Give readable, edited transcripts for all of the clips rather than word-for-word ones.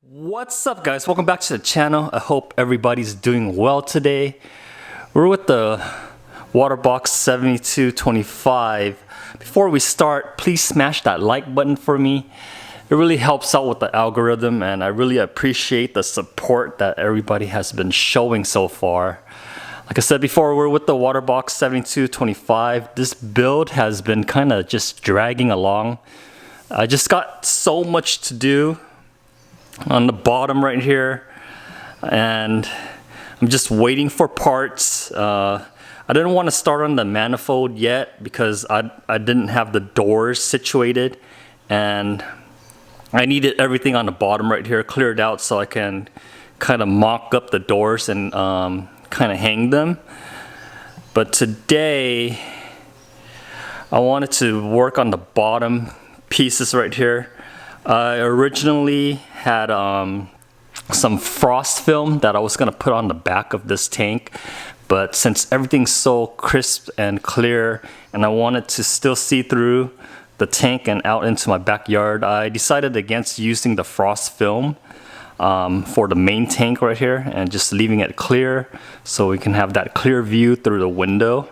What's up, guys? Welcome back to the channel. I hope everybody's doing well today. We're with the WaterBox 7225. Before we start, please smash that like button for me. It really helps out with the algorithm, and I really appreciate the support that everybody has been showing so far. Like I said before, we're with the WaterBox 7225. This build has been kind of just dragging along. I just got so much to do on the bottom right here, and I'm just waiting for parts. I didn't want to start on the manifold yet because I didn't have the doors situated, and I needed everything on the bottom right here cleared out so I can kind of mock up the doors and kind of hang them. But today I wanted to work on the bottom pieces right here. I originally had some frost film that I was going to put on the back of this tank, but since everything's so crisp and clear and I wanted to still see through the tank and out into my backyard, I decided against using the frost film for the main tank right here and just leaving it clear so we can have that clear view through the window.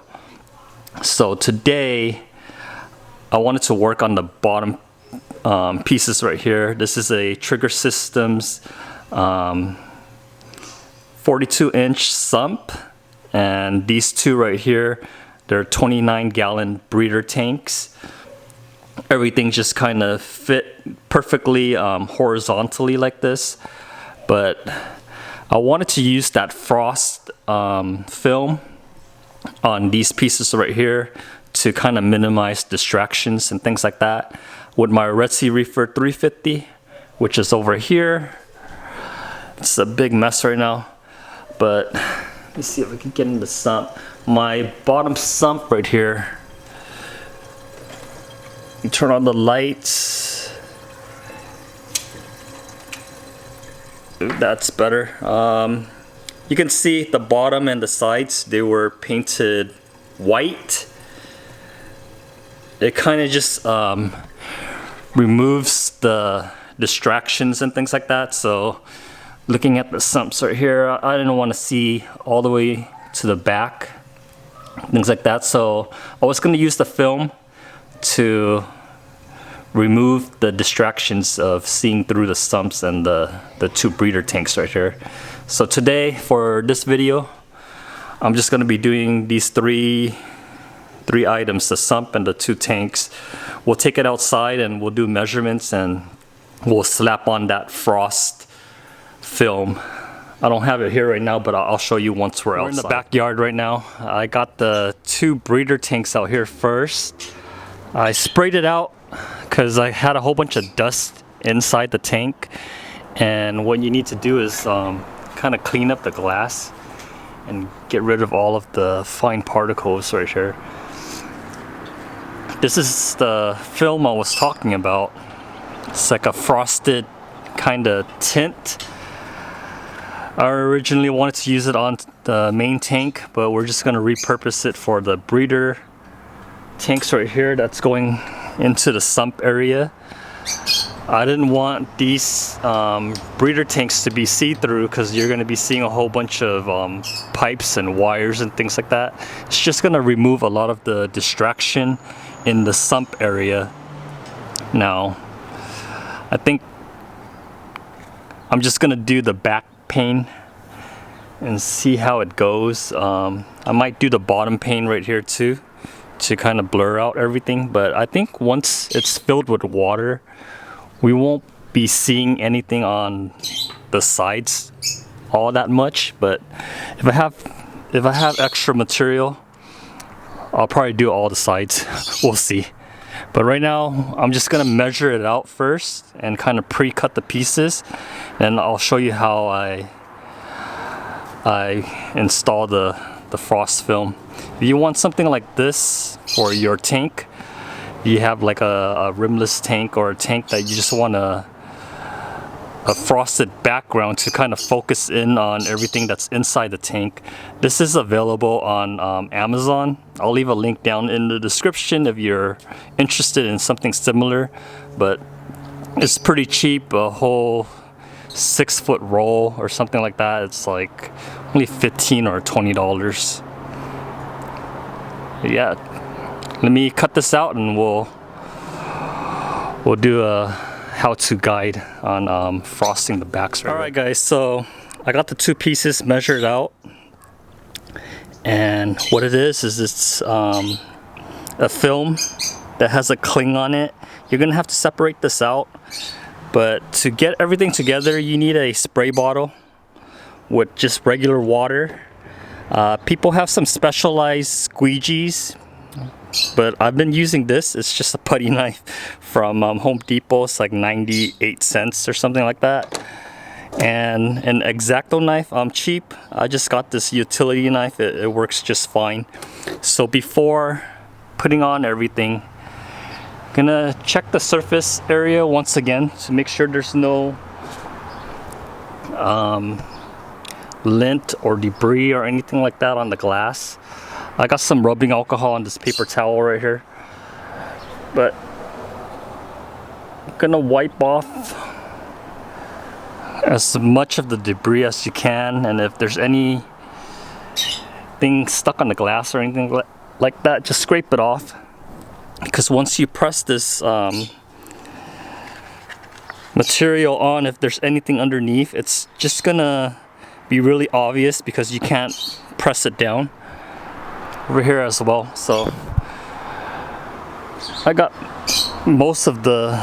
So today I wanted to work on the bottom pieces right here. This is a Trigger Systems 42-inch sump, and these two right here, they're 29-gallon breeder tanks. Everything just kind of fit perfectly horizontally like this, but I wanted to use that frost film on these pieces right here to kind of minimize distractions and things like that. With my Red Sea Reefer 350, which is over here. It's a big mess right now, but let's see if we can get in the sump. My bottom sump right here, you turn on the lights. Ooh, that's better. You can see the bottom and the sides, they were painted white. It kind of just removes the distractions and things like that. So looking at the sumps right here, I didn't want to see all the way to the back, things like that. So I was going to use the film to remove the distractions of seeing through the sumps and the two breeder tanks right here. So today for this video, I'm just going to be doing these three items, the sump and the two tanks. We'll take it outside and we'll do measurements and we'll slap on that frost film. I don't have it here right now, but I'll show you once we're outside. In the backyard right now. I got the two breeder tanks out here first. I sprayed it out because I had a whole bunch of dust inside the tank, and what you need to do is kind of clean up the glass and get rid of all of the fine particles right here. This is the film I was talking about. It's like a frosted kind of tint. I originally wanted to use it on the main tank, but we're just going to repurpose it for the breeder tanks right here that's going into the sump area. I didn't want these breeder tanks to be see-through because you're going to be seeing a whole bunch of pipes and wires and things like that. It's just going to remove a lot of the distraction in the sump area. Now, I think I'm just going to do the back pane and see how it goes. I might do the bottom pane right here too to kind of blur out everything, but I think once it's filled with water, we won't be seeing anything on the sides all that much. But if I have extra material, I'll probably do all the sides. We'll see. But right now, I'm just gonna measure it out first and kind of pre-cut the pieces, and I'll show you how I install the frost film. If you want something like this for your tank, you have like a rimless tank or a tank that you just want a frosted background to kind of focus in on everything that's inside the tank. This is available on Amazon. I'll leave a link down in the description if you're interested in something similar, but it's pretty cheap, a whole 6-foot roll or something like that, it's like only $15 or $20. Yeah, let me cut this out and we'll do a how-to guide on frosting the backs. Alright guys, so I got the 2 pieces measured out, and what it is it's a film that has a cling on it. You're gonna have to separate this out, but to get everything together you need a spray bottle with just regular water. People have some specialized squeegees, but I've been using this. It's just a putty knife from Home Depot. It's like 98 cents or something like that. And an X-Acto knife, cheap. I just got this utility knife. It works just fine. So before putting on everything, gonna check the surface area once again to make sure there's no lint or debris or anything like that on the glass. I got some rubbing alcohol on this paper towel right here, but I'm gonna wipe off as much of the debris as you can, and if there's anything stuck on the glass or anything like that, just scrape it off, because once you press this material on, if there's anything underneath, it's just gonna be really obvious because you can't press it down. Over here as well, so I got most of the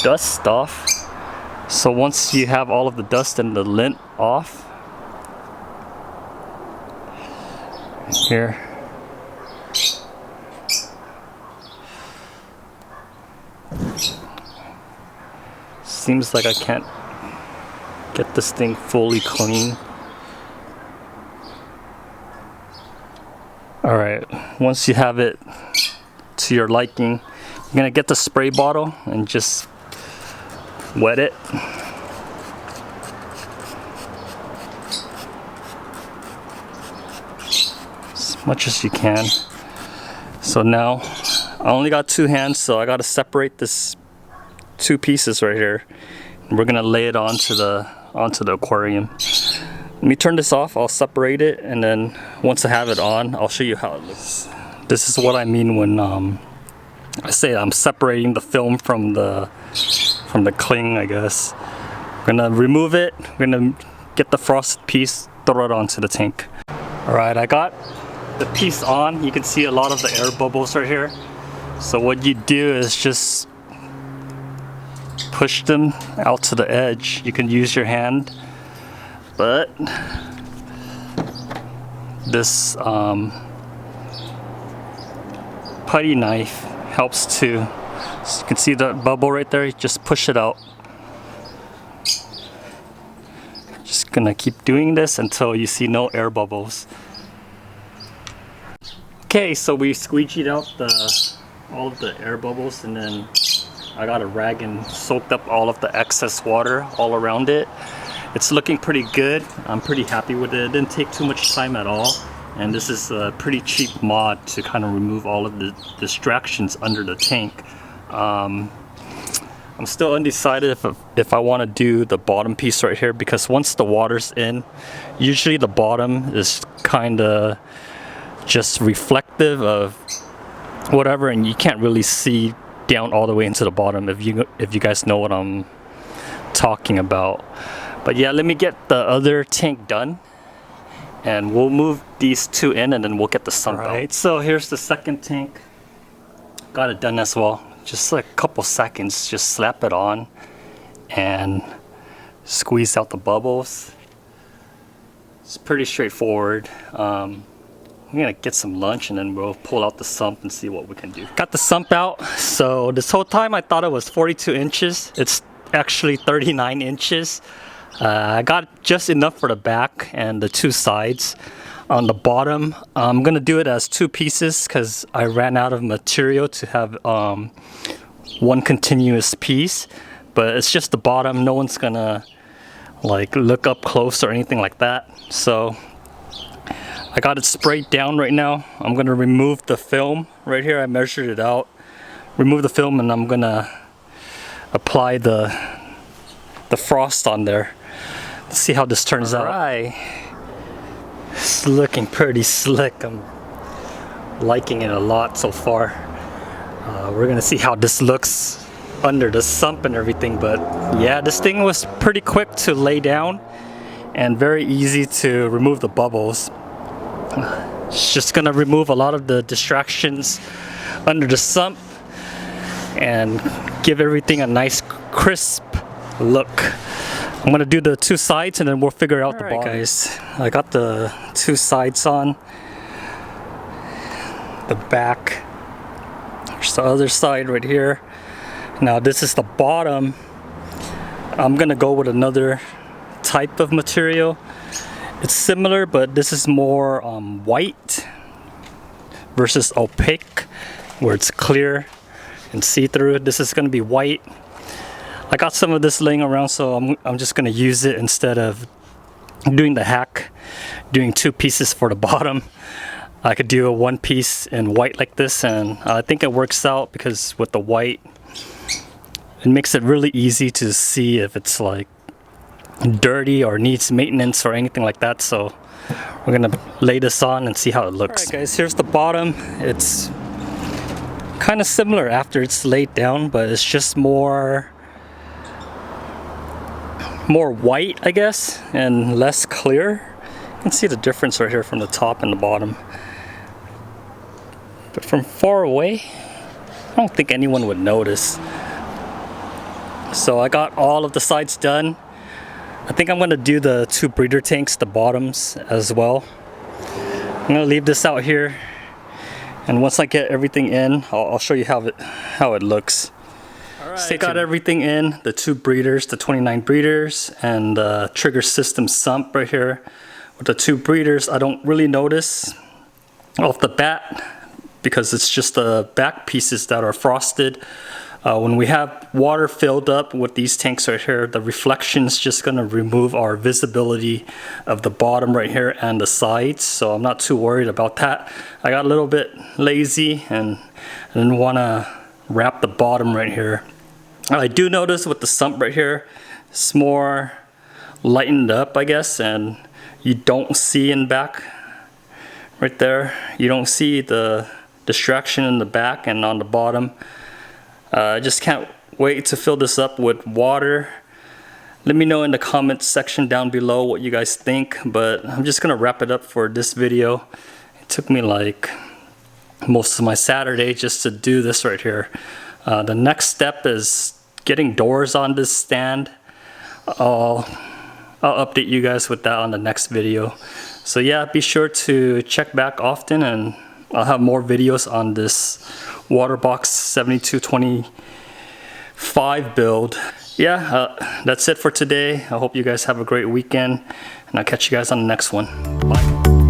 dust off. So once you have all of the dust and the lint off, here, seems like I can't get this thing fully clean. Alright, once you have it to your liking, you're gonna get the spray bottle and just wet it. As much as you can. So now, I only got 2 hands, so I gotta separate this 2 pieces right here. And we're gonna lay it onto the aquarium. Let me turn this off, I'll separate it, and then once I have it on, I'll show you how it looks. This is what I mean when I say I'm separating the film from the cling, I guess. We're gonna remove it, we're gonna get the frosted piece, throw it onto the tank. Alright, I got the piece on. You can see a lot of the air bubbles right here. So what you do is just push them out to the edge. You can use your hand, but this putty knife helps to, so you can see the bubble right there, you just push it out. Just gonna keep doing this until you see no air bubbles. Okay, so we squeegeed out all of the air bubbles, and then I got a rag and soaked up all of the excess water all around it. It's looking pretty good. I'm pretty happy with it. It didn't take too much time at all. And this is a pretty cheap mod to kind of remove all of the distractions under the tank. I'm still undecided if I want to do the bottom piece right here, because once the water's in, usually the bottom is kind of just reflective of whatever, and you can't really see down all the way into the bottom, if you guys know what I'm talking about. But yeah, let me get the other tank done, and we'll move these 2 in, and then we'll get the sump out. So here's the second tank. Got it done as well. Just like a couple seconds, just slap it on and squeeze out the bubbles. It's pretty straightforward. I'm gonna get some lunch and then we'll pull out the sump and see what we can do. Got the sump out. So this whole time I thought it was 42 inches. It's actually 39 inches. I got just enough for the back and the 2 sides. On the bottom, I'm gonna do it as 2 pieces because I ran out of material to have one continuous piece. But it's just the bottom. No one's gonna like look up close or anything like that. So I got it sprayed down right now. I'm gonna remove the film right here. I measured it out. Remove the film, and I'm gonna apply the the frost on there. Let's see how this turns out. Alright, it's looking pretty slick. I'm liking it a lot so far. We're gonna see how this looks under the sump and everything, but yeah, this thing was pretty quick to lay down and very easy to remove the bubbles. It's just gonna remove a lot of the distractions under the sump and give everything a nice crisp look. I'm gonna do the two sides and then we'll figure out the bottom. Guys, I got the two sides on. The back. There's the other side right here. Now this is the bottom. I'm gonna go with another type of material. It's similar, but this is more white versus opaque, where it's clear and see-through. This is gonna be white. I got some of this laying around, so I'm just gonna use it instead of doing the hack, doing two pieces for the bottom. I could do a one piece in white like this, and I think it works out because with the white, it makes it really easy to see if it's like dirty or needs maintenance or anything like that. So we're gonna lay this on and see how it looks. Alright guys, here's the bottom. It's kind of similar after it's laid down, but it's just more white, I guess, and less clear. You can see the difference right here from the top and the bottom. But from far away, I don't think anyone would notice. So I got all of the sides done. I think I'm gonna do the two breeder tanks, the bottoms as well. I'm gonna leave this out here, and once I get everything in, I'll show you how it looks. Alright, so I got everything in, the two breeders, the 29 breeders, and the trigger system sump right here. With the two breeders, I don't really notice off the bat because it's just the back pieces that are frosted. When we have water filled up with these tanks right here, the reflection is just gonna remove our visibility of the bottom right here and the sides, so I'm not too worried about that. I got a little bit lazy and I didn't wanna wrap the bottom right here. I do notice with the sump right here, it's more lightened up, I guess, and you don't see in back right there. You don't see the distraction in the back and on the bottom. I just can't wait to fill this up with water. Let me know in the comments section down below what you guys think, but I'm just gonna wrap it up for this video. It took me like most of my Saturday just to do this right here. The next step is getting doors on this stand. I'll update you guys with that on the next video. So yeah, be sure to check back often, and I'll have more videos on this WaterBox 7225 build. Yeah, that's it for today. I hope you guys have a great weekend, and I'll catch you guys on the next one. Bye.